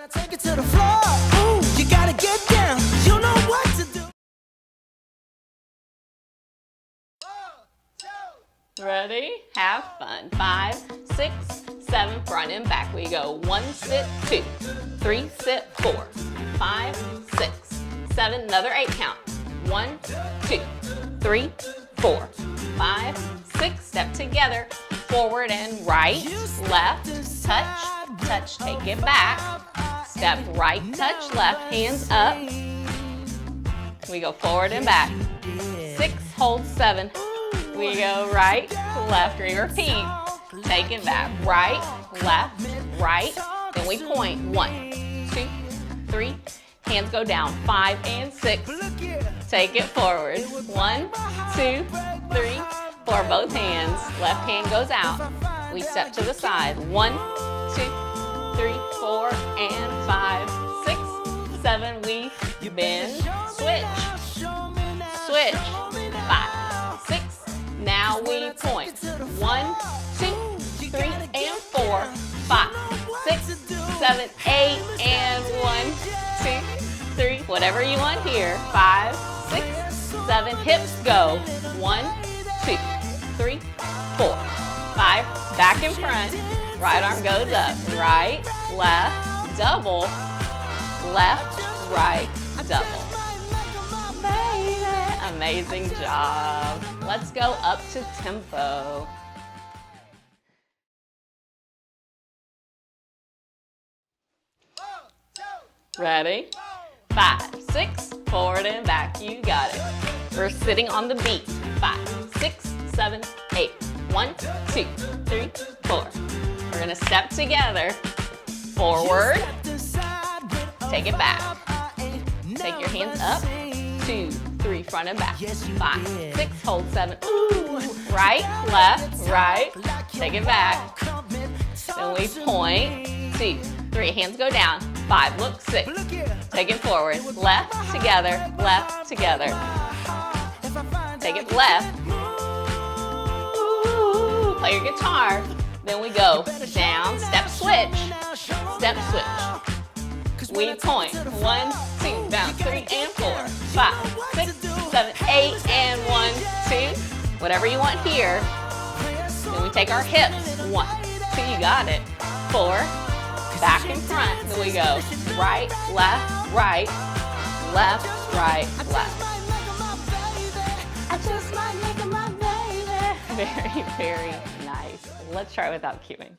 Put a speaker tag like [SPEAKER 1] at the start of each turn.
[SPEAKER 1] Take it to the floor. Ooh, you gotta get down. You know what to do.
[SPEAKER 2] Ready? Have fun. 5, 6, 7, front and back. We go 1, sit, 2, 3, sit, 4, 5, 6, 7, another 8 count. 1, 2, 3, 4, 5, 6, step together, forward and right, left, touch, touch, take it back, step right, touch, left, hands up. We go forward and back. 6, hold 7. We go right, left, we repeat. Take it back, right, left, right. Then we point. 1, 2, 3. Hands go down. 5 and 6. Take it forward. 1, 2, 3, 4. Both hands. Left hand goes out. We step to the side. 1, 2, 3, 4, and 5, 6, 7. We bend, switch, switch. 5, 6. Now we point. 1, 2, 3, and 4, 5, 6, 7, 8, and 1, 2, 3. Whatever you want here. 5, 6, 7. Hips go. 1, 2, 3, 4, 5. Back in front. Right arm goes up. Right, left, double. Left, right, double. Baby. Amazing job. Let's go up to tempo. Ready? 5, 6, forward and back. You got it. We're sitting on the beat. 5, 6, 7, 8. 1, 2, 3, 4. We're gonna step together. Forward. Take it back. Take your hands up. 2, 3, front and back. 5, 6, hold 7. Ooh. Right, left, right. Take it back. Then we point. 2, 3, hands go down. 5, look, 6. Take it forward. Left, together, left, together. Take it left. Ooh, play your guitar. Then we go down, step switch. Step switch. We point. 1, 2, down, 3 and 4. 5, 6, 7, 8, and 1, 2. Whatever you want here. Then we take our hips. 1, 2, you got it. 4, back in front. Then we go right, left, right, left, right, left. I just might make it my baby. Very, very nice. Let's try without cueing.